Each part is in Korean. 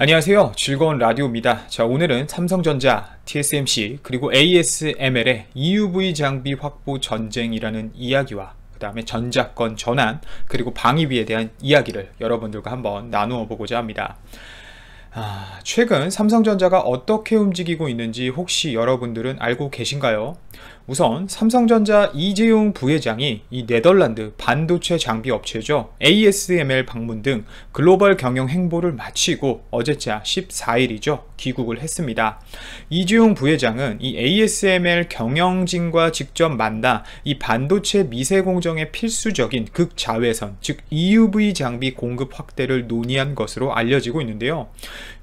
안녕하세요. 즐거운 라디오입니다. 자, 오늘은 삼성전자, TSMC, 그리고 ASML의 EUV 장비 확보 전쟁이라는 이야기와 그 다음에 전자권 전환, 그리고 방위비에 대한 이야기를 여러분들과 한번 나누어 보고자 합니다. 최근 삼성전자가 어떻게 움직이고 있는지 혹시 여러분들은 알고 계신가요? 우선 삼성전자 이재용 부회장이 이 네덜란드 반도체 장비 업체죠, ASML 방문 등 글로벌 경영 행보를 마치고 어제자 14일이죠 귀국을 했습니다. 이재용 부회장은 이 ASML 경영진과 직접 만나 이 반도체 미세 공정의 필수적인 극자외선, 즉 EUV 장비 공급 확대를 논의한 것으로 알려지고 있는데요.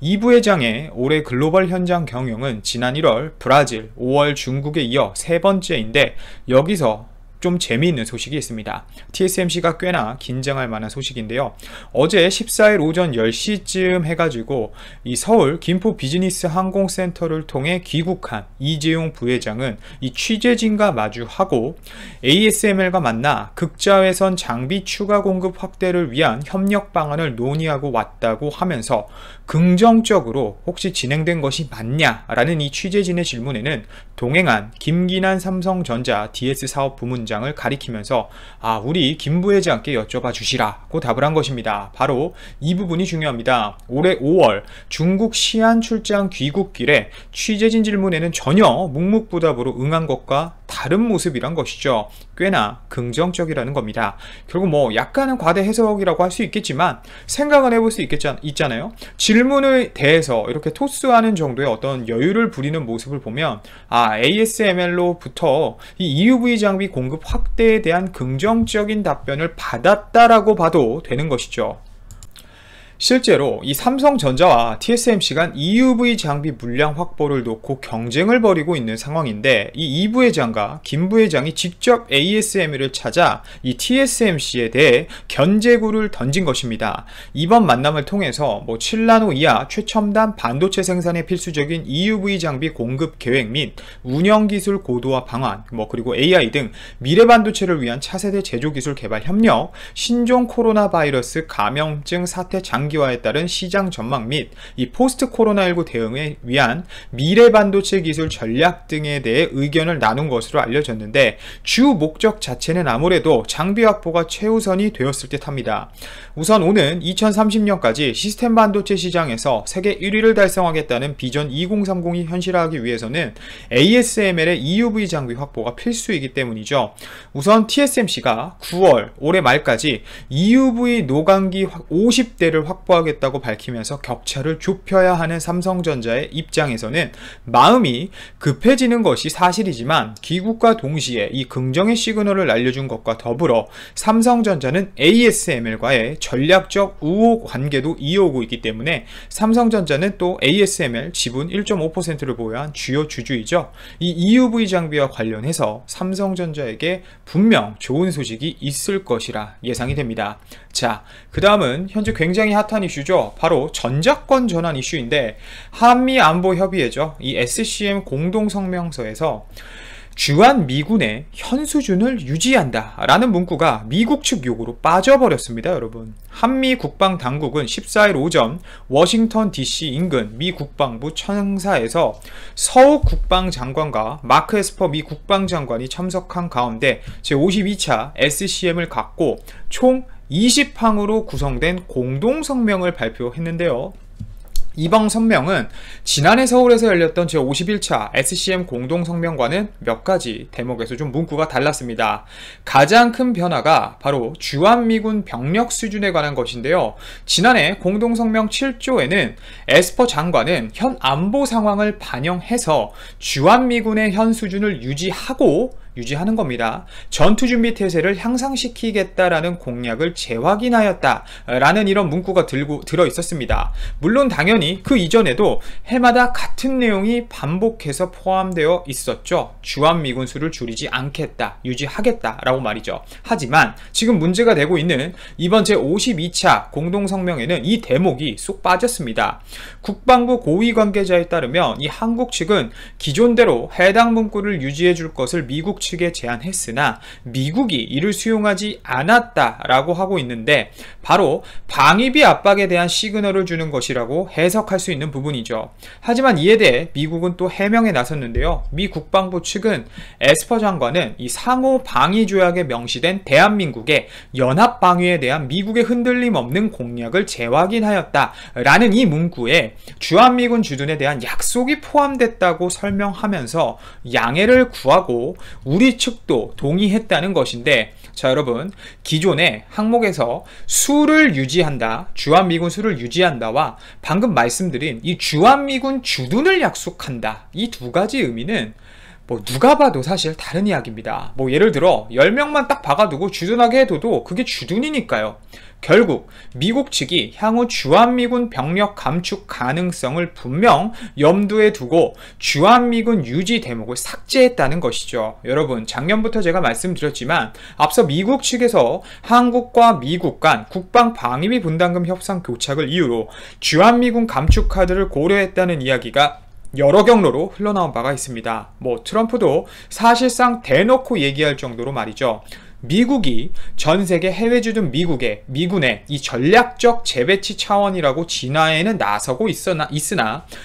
이 부회장의 올해 글로벌 현장 경영은 지난 1월 브라질, 5월 중국에 이어 세 번째인데, 여기서 좀 재미있는 소식이 있습니다. TSMC가 꽤나 긴장할 만한 소식인데요. 어제 14일 오전 10시쯤 해가지고 이 서울 김포 비즈니스 항공센터를 통해 귀국한 이재용 부회장은 이 취재진과 마주하고 ASML과 만나 극자외선 장비 추가 공급 확대를 위한 협력 방안을 논의하고 왔다고 하면서 긍정적으로 혹시 진행된 것이 맞냐라는 이 취재진의 질문에는 동행한 김기난 삼성전자 DS 사업 부문장을 가리키면서 우리 김 부회장께 여쭤봐 주시라고 답을 한 것입니다. 바로 이 부분이 중요합니다. 올해 5월 중국 시안 출장 귀국길에 취재진 질문에는 전혀 묵묵부답으로 응한 것과 다른 모습이란 것이죠. 꽤나 긍정적이라는 겁니다. 결국 뭐 약간은 과대 해석이라고 할 수 있겠지만 생각은 해볼 수 있잖아요. 질문에 대해서 이렇게 토스하는 정도의 어떤 여유를 부리는 모습을 보면 ASML로부터 이 EUV 장비 공급 확대에 대한 긍정적인 답변을 받았다라고 봐도 되는 것이죠. 실제로 이 삼성전자와 TSMC 간 EUV 장비 물량 확보를 놓고 경쟁을 벌이고 있는 상황인데, 이 부회장과 김 부회장이 직접 ASML을 찾아 이 TSMC에 대해 견제구를 던진 것입니다. 이번 만남을 통해서 7나노 이하 최첨단 반도체 생산에 필수적인 EUV 장비 공급 계획 및 운영 기술 고도화 방안, 그리고 AI 등 미래 반도체를 위한 차세대 제조 기술 개발 협력, 신종 코로나 바이러스 감염증 사태 장기화에 따른 시장 전망 및 이 포스트 코로나19 대응에 위한 미래 반도체 기술 전략 등에 대해 의견을 나눈 것으로 알려졌는데, 주 목적 자체는 아무래도 장비 확보가 최우선이 되었을 듯 합니다. 우선 오는 2030년까지 시스템 반도체 시장에서 세계 1위를 달성하겠다는 비전 2030이 현실화하기 위해서는 ASML의 EUV 장비 확보가 필수이기 때문이죠. 우선 TSMC가 9월 올해 말까지 EUV 노광기 50대를 확보하겠다고 밝히면서 격차를 좁혀야 하는 삼성전자의 입장에서는 마음이 급해지는 것이 사실이지만, 귀국과 동시에 이 긍정의 시그널을 알려준 것과 더불어 삼성전자는 ASML과의 전략적 우호 관계도 이어오고 있기 때문에 삼성전자는 또 ASML 지분 1.5%를 보유한 주요 주주이죠. 이 EUV 장비와 관련해서 삼성전자에게 분명 좋은 소식이 있을 것이라 예상이 됩니다. 자, 그 다음은 현재 굉장히 핫한 이슈죠. 바로 전자권 전환 이슈인데, 한미안보협의회죠, 이 SCM 공동성명서에서 주한 미군의 현 수준을 유지한다 라는 문구가 미국 측 요구로 빠져버렸습니다. 여러분, 한미 국방당국은 14일 오전 워싱턴 DC 인근 미 국방부 청사에서 서욱 국방장관과 마크 에스퍼 미 국방장관이 참석한 가운데 제52차 SCM을 갖고 총 20항으로 구성된 공동성명을 발표했는데요. 이번 성명은 지난해 서울에서 열렸던 제51차 SCM 공동성명과는 몇 가지 대목에서 좀 문구가 달랐습니다. 가장 큰 변화가 바로 주한미군 병력 수준에 관한 것인데요. 지난해 공동성명 7조에는 에스퍼 장관은 현 안보 상황을 반영해서 주한미군의 현 수준을 유지하는 겁니다. 전투준비 태세를 향상시키겠다라는 공약을 재확인하였다라는 이런 문구가 들어 있었습니다. 물론 당연히 그 이전에도 해마다 같은 내용이 반복해서 포함되어 있었죠. 주한미군 수를 줄이지 않겠다, 유지하겠다라고 말이죠. 하지만 지금 문제가 되고 있는 이번 제52차 공동성명에는 이 대목이 쏙 빠졌습니다. 국방부 고위 관계자에 따르면 이 한국 측은 기존대로 해당 문구를 유지해 줄 것을 미국 측에 제안했으나 미국이 이를 수용하지 않았다라고 하고 있는데 바로 방위비 압박에 대한 시그널을 주는 것이라고 해석할 수 있는 부분이죠. 하지만 이에 대해 미국은 또 해명에 나섰는데요. 미 국방부 측은 에스퍼 장관은 이 상호 방위 조약에 명시된 대한민국의 연합 방위에 대한 미국의 흔들림 없는 공약을 재확인하였다라는 이 문구에 주한미군 주둔에 대한 약속이 포함됐다고 설명하면서 양해를 구하고 우리 측도 동의했다는 것인데, 자 여러분, 기존의 항목에서 수를 유지한다, 주한미군 수를 유지한다와 방금 말씀드린 이 주한미군 주둔을 약속한다, 이 두 가지 의미는 누가 봐도 사실 다른 이야기입니다. 예를 들어 10명만 딱 박아두고 주둔하게 해둬도 그게 주둔이니까요. 결국 미국 측이 향후 주한미군 병력 감축 가능성을 분명 염두에 두고 주한미군 유지 대목을 삭제했다는 것이죠. 여러분, 작년부터 제가 말씀드렸지만 앞서 미국 측에서 한국과 미국 간 국방 방위비 분담금 협상 교착을 이유로 주한미군 감축 카드를 고려했다는 이야기가 여러 경로로 흘러나온 바가 있습니다. 트럼프도 사실상 대놓고 얘기할 정도로 말이죠. 미국이 전세계 해외주둔 미군의 이 전략적 재배치 차원이라고 진화에는 나서고 있으나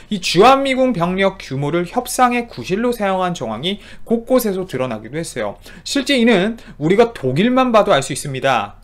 이 주한미군 병력 규모를 협상의 구실로 사용한 정황이 곳곳에서 드러나기도 했어요. 실제 이는 우리가 독일만 봐도 알 수 있습니다.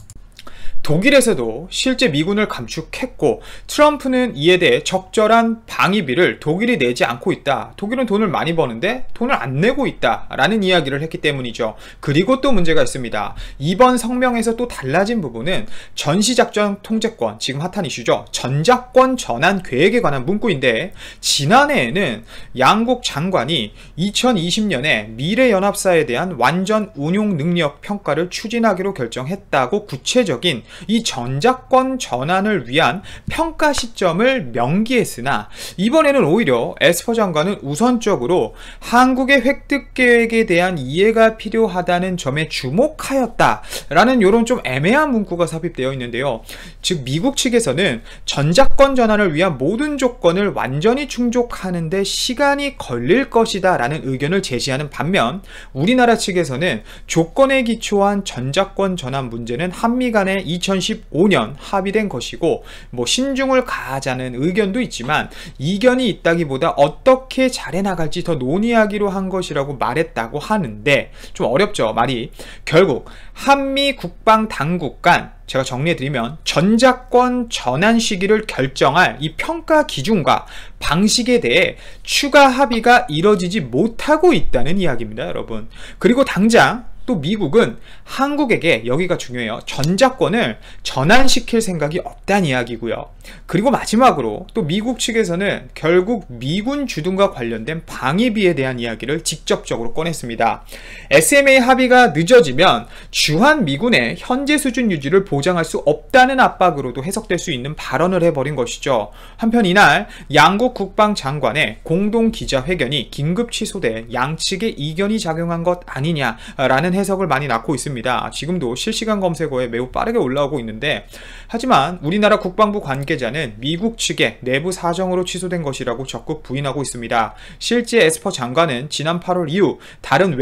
독일에서도 실제 미군을 감축했고 트럼프는 이에 대해 적절한 방위비를 독일이 내지 않고 있다. 독일은 돈을 많이 버는데 돈을 안 내고 있다 라는 이야기를 했기 때문이죠. 그리고 또 문제가 있습니다. 이번 성명에서 또 달라진 부분은 전시작전 통제권, 지금 핫한 이슈죠. 전작권 전환 계획에 관한 문구인데, 지난해에는 양국 장관이 2020년에 미래연합사에 대한 완전 운용 능력 평가를 추진하기로 결정했다고 구체적인 이 전작권 전환을 위한 평가 시점을 명기했으나, 이번에는 오히려 에스퍼 장관은 우선적으로 한국의 획득 계획에 대한 이해가 필요하다는 점에 주목하였다라는 이런 좀 애매한 문구가 삽입되어 있는데요. 즉 미국 측에서는 전작권 전환을 위한 모든 조건을 완전히 충족하는데 시간이 걸릴 것이다 라는 의견을 제시하는 반면, 우리나라 측에서는 조건에 기초한 전작권 전환 문제는 한미 간의 2015년 합의된 것이고 신중을 가하자는 의견도 있지만 이견이 있다기보다 어떻게 잘해 나갈지 더 논의하기로 한 것이라고 말했다고 하는데, 좀 어렵죠 말이. 결국 한미 국방 당국 간, 제가 정리해드리면 전작권 전환 시기를 결정할 이 평가 기준과 방식에 대해 추가 합의가 이뤄지지 못하고 있다는 이야기입니다, 여러분. 그리고 당장 또 미국은 한국에게, 여기가 중요해요, 전작권을 전환시킬 생각이 없다는 이야기고요. 그리고 마지막으로 또 미국 측에서는 결국 미군 주둔과 관련된 방위비에 대한 이야기를 직접적으로 꺼냈습니다. SMA 합의가 늦어지면 주한미군의 현재 수준 유지를 보장할 수 없다는 압박으로도 해석될 수 있는 발언을 해버린 것이죠. 한편 이날 양국 국방장관의 공동 기자회견이 긴급 취소돼 양측의 이견이 작용한 것 아니냐라는 해석을 많이 낳고 있습니다. 지금도 실시간 검색어에 매우 빠르게 올라오고 있는데, 하지만 우리나라 국방부 관계자는 미국 측의 내부 사정으로 취소된 것이라고 적극 부인하고 있습니다. 실제 에스퍼 장관은 지난 8월 이후 다른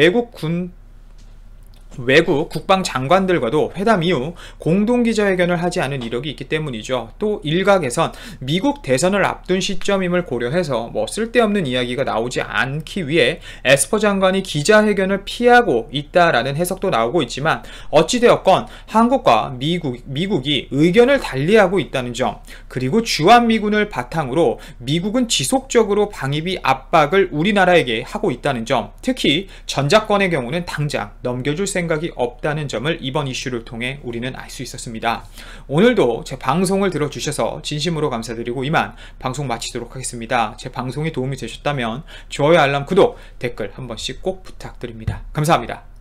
외국 국방 장관들과도 회담 이후 공동기자회견을 하지 않은 이력이 있기 때문이죠. 또 일각에선 미국 대선을 앞둔 시점임을 고려해서 쓸데없는 이야기가 나오지 않기 위해 에스퍼 장관이 기자회견을 피하고 있다라는 해석도 나오고 있지만, 어찌되었건 한국과 미국이 의견을 달리하고 있다는 점, 그리고 주한미군을 바탕으로 미국은 지속적으로 방위비 압박을 우리나라에게 하고 있다는 점, 특히 전작권의 경우는 당장 넘겨줄 생각이 없다는 점을 이번 이슈를 통해 우리는 알 수 있었습니다. 오늘도 제 방송을 들어주셔서 진심으로 감사드리고 이만 방송 마치도록 하겠습니다. 제 방송이 도움이 되셨다면 좋아요, 알람, 구독, 댓글 한 번씩 꼭 부탁드립니다. 감사합니다.